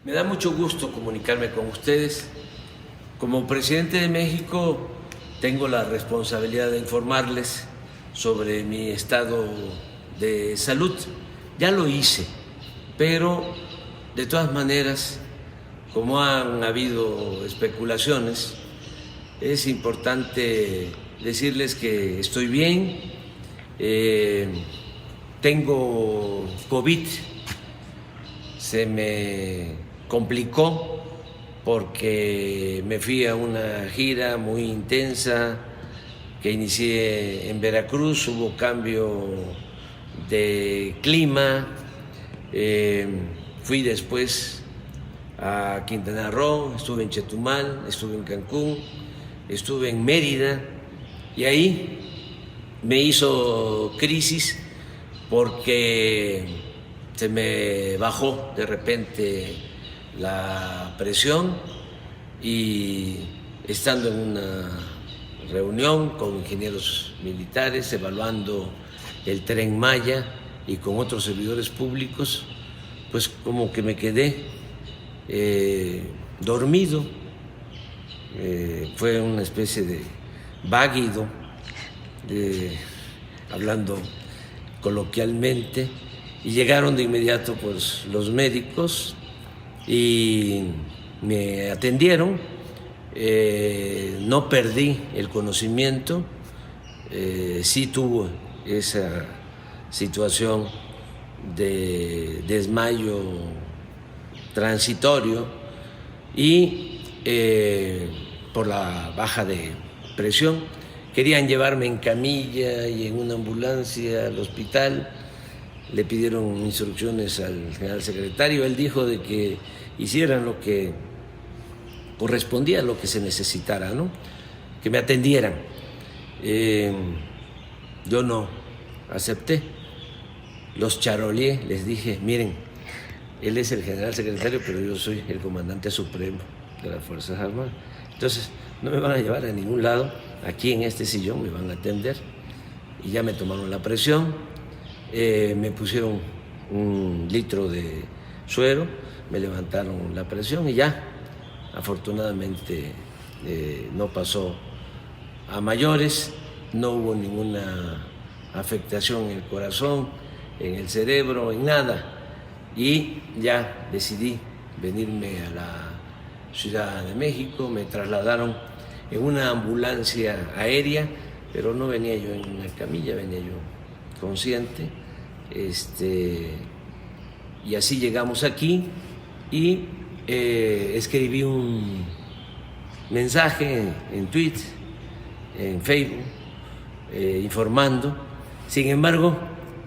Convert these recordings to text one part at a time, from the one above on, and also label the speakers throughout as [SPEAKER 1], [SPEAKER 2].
[SPEAKER 1] Me da mucho gusto comunicarme con ustedes. Como presidente de México, tengo la responsabilidad de informarles sobre mi estado de salud. Ya lo hice, pero de todas maneras, como han habido especulaciones, es importante decirles que estoy bien. Tengo COVID, se me complicó porque me fui a una gira muy intensa que inicié en Veracruz, hubo cambio de clima, fui después a Quintana Roo, estuve en Chetumal, estuve en Cancún, estuve en Mérida y ahí me hizo crisis porque se me bajó de repente la presión y estando en una reunión con ingenieros militares evaluando el Tren Maya y con otros servidores públicos, pues como que me quedé dormido, fue una especie de váguido, hablando coloquialmente, y llegaron de inmediato pues los médicos y me atendieron. No perdí el conocimiento, sí tuve esa situación de desmayo transitorio y por la baja de presión. Querían llevarme en camilla y en una ambulancia al hospital. Le pidieron instrucciones al general secretario. Él dijo de que hicieran lo que correspondía, lo que se necesitara, ¿no? Que me atendieran. Yo no acepté. Los charoleé, les dije, miren, él es el general secretario, pero yo soy el comandante supremo de las Fuerzas Armadas. Entonces, no me van a llevar a ningún lado. Aquí en este sillón me van a atender. Y ya me tomaron la presión, me pusieron 1 litro de suero, me levantaron la presión y ya, afortunadamente no pasó a mayores, no hubo ninguna afectación en el corazón, en el cerebro, en nada. Y ya decidí venirme a la Ciudad de México, me trasladaron en una ambulancia aérea, pero no venía yo en una camilla, venía yo consciente. Y así llegamos aquí y escribí un mensaje en Twitter, en Facebook, informando. Sin embargo,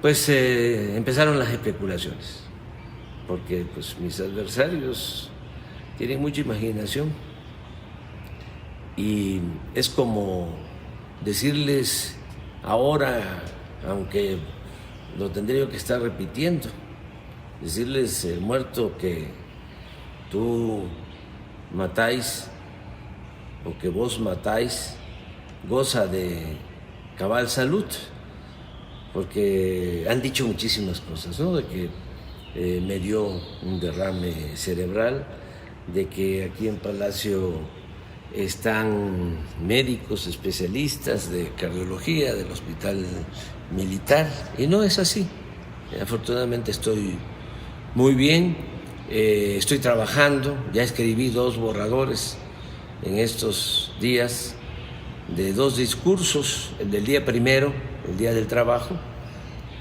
[SPEAKER 1] pues empezaron las especulaciones, porque pues mis adversarios tienen mucha imaginación y es como decirles ahora, aunque lo tendría que estar repitiendo, decirles el muerto que tú matáis o que vos matáis goza de cabal salud, porque han dicho muchísimas cosas, ¿no? De que me dio un derrame cerebral, de que aquí en Palacio están médicos especialistas de cardiología del Hospital Militar, y no es así. Afortunadamente estoy muy bien, estoy trabajando, ya escribí 2 borradores en estos días de 2 discursos, el del día primero, el Día del Trabajo,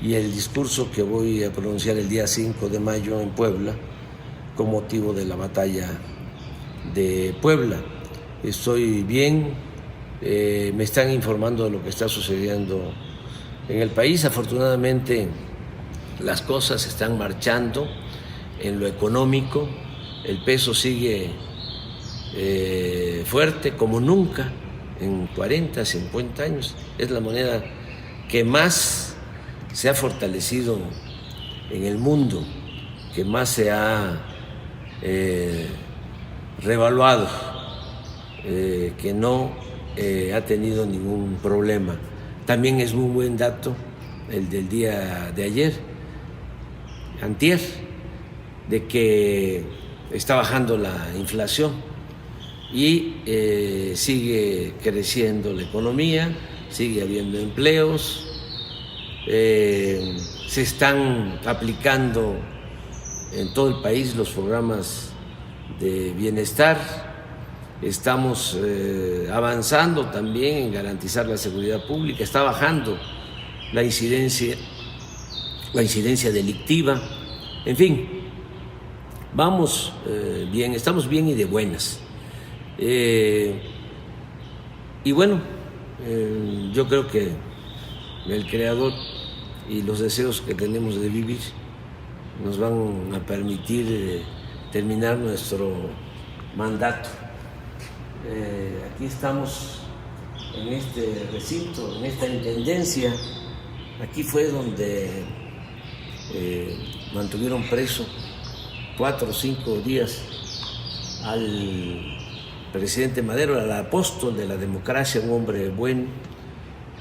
[SPEAKER 1] y el discurso que voy a pronunciar el día 5 de mayo en Puebla, con motivo de la batalla de Puebla. Estoy bien, me están informando de lo que está sucediendo en el país. Afortunadamente las cosas están marchando en lo económico, el peso sigue fuerte como nunca en 40, 50 años. Es la moneda que más se ha fortalecido en el mundo, que más se ha revaluado, que no ha tenido ningún problema. También es muy buen dato el del día de ayer, antier, de que está bajando la inflación y sigue creciendo la economía, sigue habiendo empleos, se están aplicando en todo el país los programas de bienestar, estamos avanzando también en garantizar la seguridad pública, está bajando la incidencia delictiva, en fin, vamos bien, estamos bien y de buenas. Y bueno, yo creo que el Creador y los deseos que tenemos de vivir nos van a permitir terminar nuestro mandato. Aquí estamos en este recinto, en esta intendencia. Aquí fue donde mantuvieron preso 4 o 5 días al presidente Madero, al apóstol de la democracia, un hombre bueno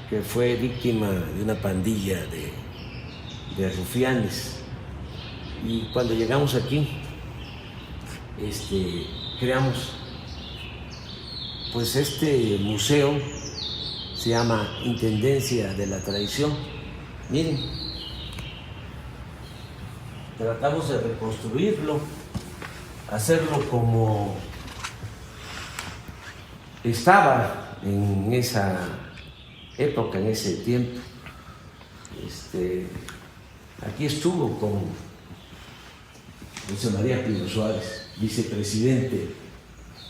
[SPEAKER 1] que fue víctima de una pandilla de rufianes. Y cuando llegamos aquí, creamos pues este museo, se llama Intendencia de la Traición. Miren, tratamos de reconstruirlo, hacerlo como estaba en esa época, en ese tiempo. Aquí estuvo con José María Pío Suárez, vicepresidente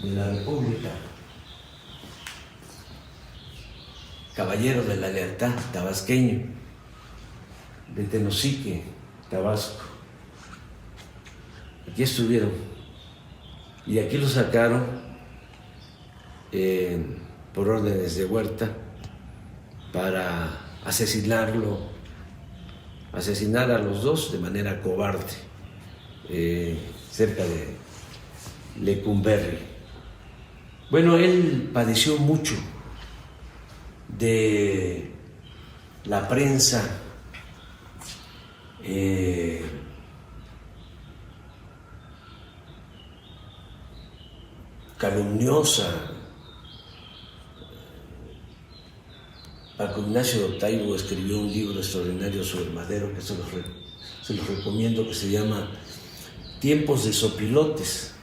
[SPEAKER 1] de la República, caballero de la lealtad, tabasqueño, de Tenosique, Tabasco. Aquí estuvieron y aquí lo sacaron por órdenes de Huerta para asesinar a los dos de manera cobarde, cerca de Lecumberri. Bueno, él padeció mucho de la prensa calumniosa. Paco Ignacio Taibo escribió un libro extraordinario sobre Madero que se los recomiendo, que se llama Tiempos de Sopilotes,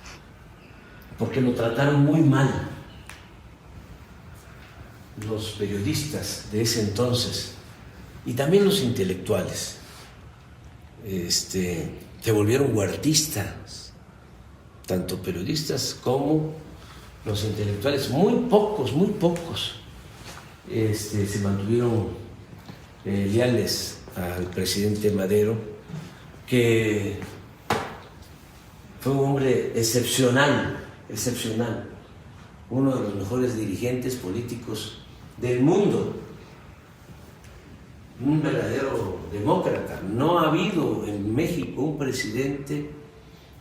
[SPEAKER 1] porque lo trataron muy mal los periodistas de ese entonces y también los intelectuales. Se volvieron huertistas, tanto periodistas como los intelectuales. Muy pocos se mantuvieron leales al presidente Madero, que fue un hombre excepcional, uno de los mejores dirigentes políticos del mundo, un verdadero demócrata. No ha habido en México un presidente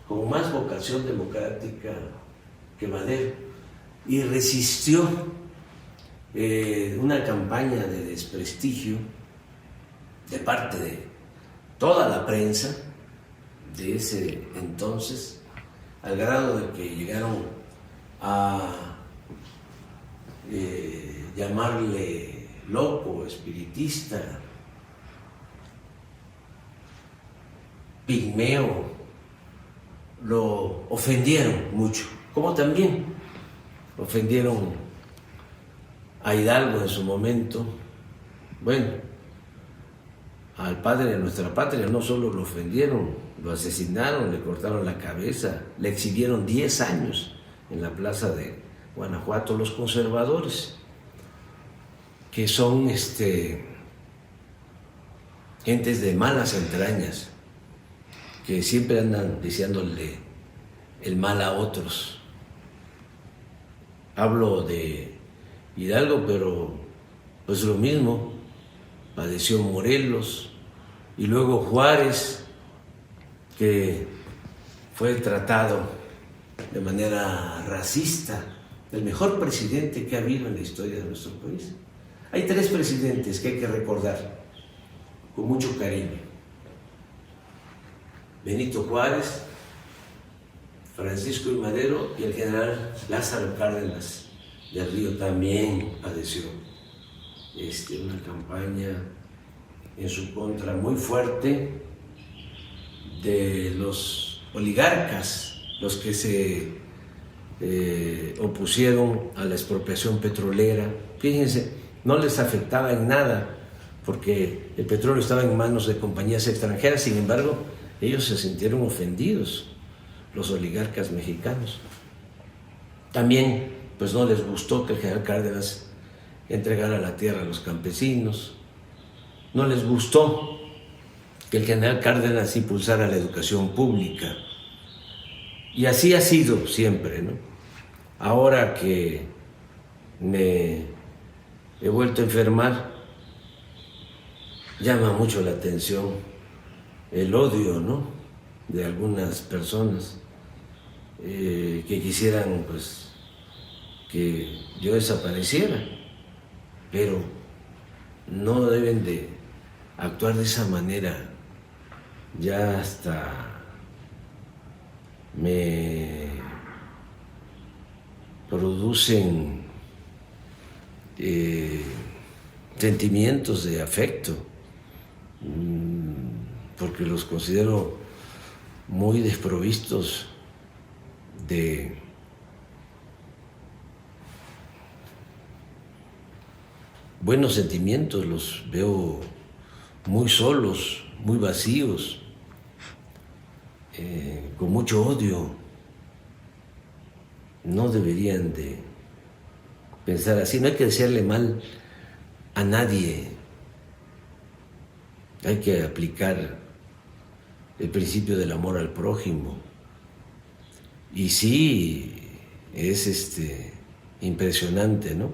[SPEAKER 1] con más vocación democrática que Madero, y resistió una campaña de desprestigio de parte de toda la prensa de ese entonces, al grado de que llegaron a llamarle loco, espiritista, pigmeo. Lo ofendieron mucho, como también ofendieron a Hidalgo en su momento. Bueno, al padre de nuestra patria no solo lo ofendieron, lo asesinaron, le cortaron la cabeza, le exhibieron 10 años en la plaza de Guanajuato los conservadores, que son gentes de malas entrañas, que siempre andan deseándole el mal a otros. Hablo de Hidalgo, pero pues lo mismo padeció Morelos, y luego Juárez, que fue tratado de manera racista, el mejor presidente que ha habido en la historia de nuestro país. Hay 3 presidentes que hay que recordar con mucho cariño: Benito Juárez, Francisco I. Madero y el general Lázaro Cárdenas del Río también padeció una campaña en su contra muy fuerte de los oligarcas, los que se opusieron a la expropiación petrolera. Fíjense, no les afectaba en nada porque el petróleo estaba en manos de compañías extranjeras, sin embargo, ellos se sintieron ofendidos, los oligarcas mexicanos. También, pues no les gustó que el general Cárdenas entregara la tierra a los campesinos, no les gustó que el general Cárdenas impulsara la educación pública. Y así ha sido siempre, ¿no? Ahora que me he vuelto a enfermar, llama mucho la atención el odio, ¿no?, de algunas personas que quisieran, pues, que yo desapareciera, pero no deben de actuar de esa manera. Ya hasta me producen sentimientos de afecto, porque los considero muy desprovistos de buenos sentimientos, los veo muy solos, muy vacíos, con mucho odio. No deberían de pensar así, no hay que desearle mal a nadie, hay que aplicar el principio del amor al prójimo. Y sí, es impresionante, ¿no?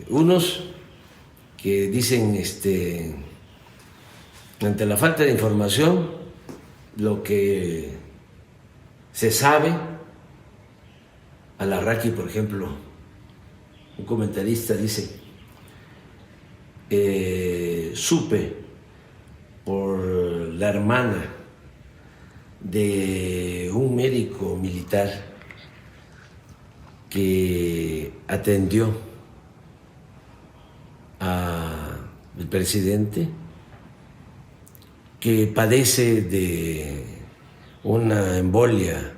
[SPEAKER 1] Unos que dicen, ante la falta de información, lo que se sabe, Alarraqui, por ejemplo, un comentarista dice, supe por la hermana de un médico militar que atendió al presidente, que padece de una embolia,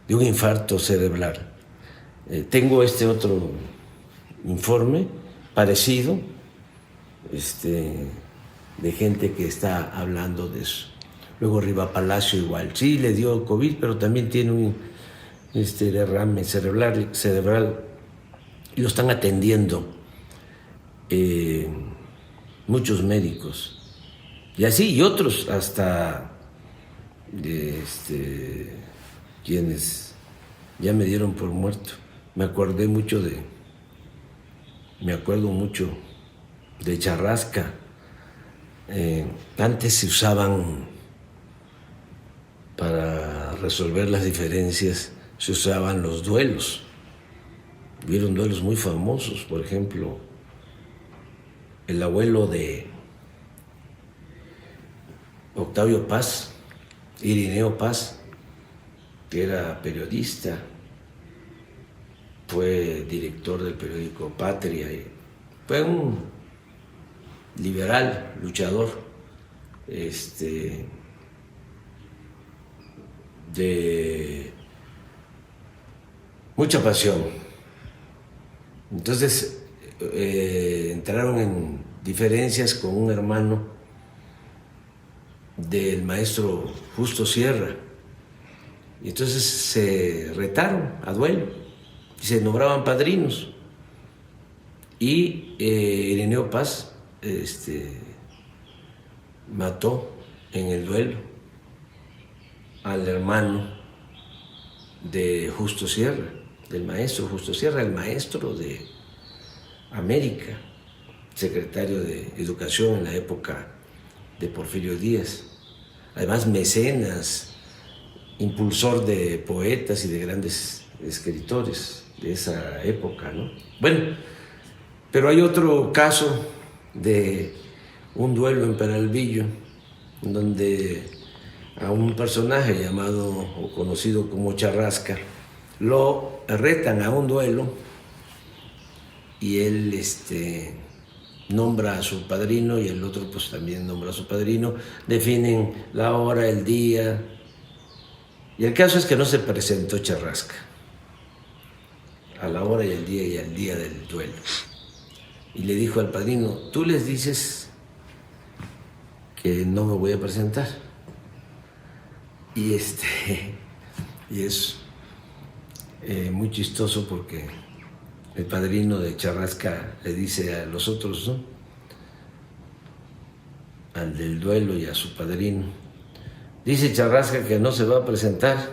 [SPEAKER 1] de un infarto cerebral. Tengo otro informe parecido, de gente que está hablando de eso. Luego Riva Palacio igual, sí le dio COVID, pero también tiene un derrame cerebral y lo están atendiendo muchos médicos. Y así, y otros hasta quienes ya me dieron por muerto. Me acuerdo mucho de Charrasca. Antes se usaban, para resolver las diferencias, se usaban los duelos. Hubieron duelos muy famosos, por ejemplo, el abuelo de Octavio Paz, Irineo Paz, que era periodista, fue director del periódico Patria, y fue un liberal, luchador, de mucha pasión. Entonces entraron en diferencias con un hermano del maestro Justo Sierra, y entonces se retaron a duelo y se nombraban padrinos, y Irineo Paz mató en el duelo al hermano de Justo Sierra, del maestro Justo Sierra, el maestro de América, secretario de Educación en la época de Porfirio Díaz, además mecenas, impulsor de poetas y de grandes escritores de esa época, ¿no? Bueno, pero hay otro caso de un duelo en Peralvillo, donde a un personaje llamado o conocido como Charrasca, lo retan a un duelo y él nombra a su padrino y el otro pues también nombra a su padrino, definen la hora, el día, y el caso es que no se presentó Charrasca a la hora y al día del duelo. Y le dijo al padrino, tú les dices que no me voy a presentar. Y es muy chistoso porque el padrino de Charrasca le dice a los otros, ¿no?, al del duelo y a su padrino, dice Charrasca que no se va a presentar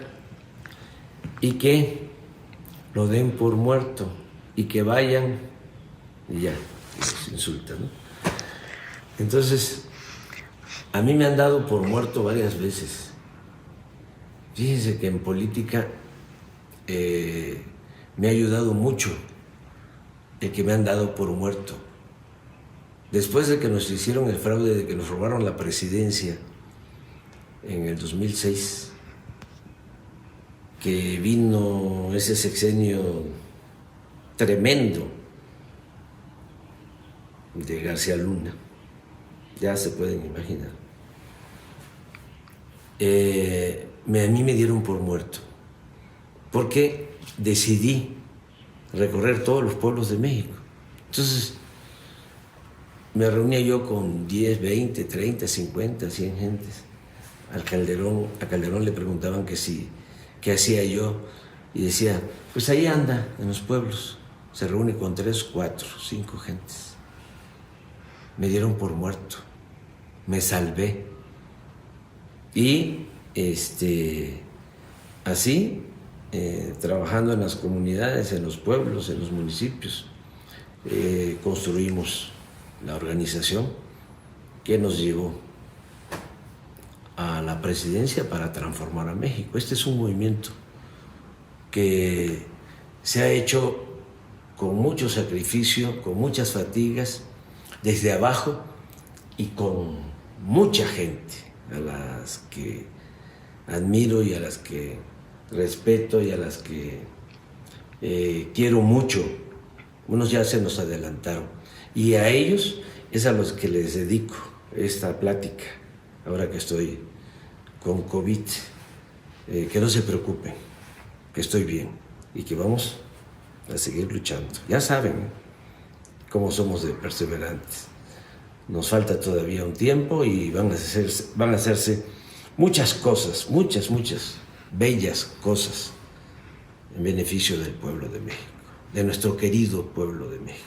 [SPEAKER 1] y que lo den por muerto y que vayan y ya, se insultan, ¿no? Entonces, a mí me han dado por muerto varias veces. Fíjense que en política me ha ayudado mucho el que me han dado por muerto. Después de que nos hicieron el fraude, de que nos robaron la presidencia en el 2006, que vino ese sexenio tremendo de García Luna, ya se pueden imaginar. A mí me dieron por muerto, porque decidí recorrer todos los pueblos de México. Entonces, me reunía yo con 10, 20, 30, 50, 100 gentes. A Calderón le preguntaban que si, qué hacía yo, y decía, pues ahí anda, en los pueblos, se reúne con 3, 4, 5 gentes. Me dieron por muerto, me salvé. Y así, trabajando en las comunidades, en los pueblos, en los municipios, construimos la organización que nos llevó a la presidencia para transformar a México. Este es un movimiento que se ha hecho con mucho sacrificio, con muchas fatigas, desde abajo y con mucha gente a las que admiro y a las que respeto y a las que quiero mucho. Unos ya se nos adelantaron y a ellos es a los que les dedico esta plática ahora que estoy con COVID. Que no se preocupen, que estoy bien y que vamos a seguir luchando. Ya saben cómo somos de perseverantes. Nos falta todavía un tiempo y van a hacerse muchas cosas, muchas bellas cosas en beneficio del pueblo de México, de nuestro querido pueblo de México.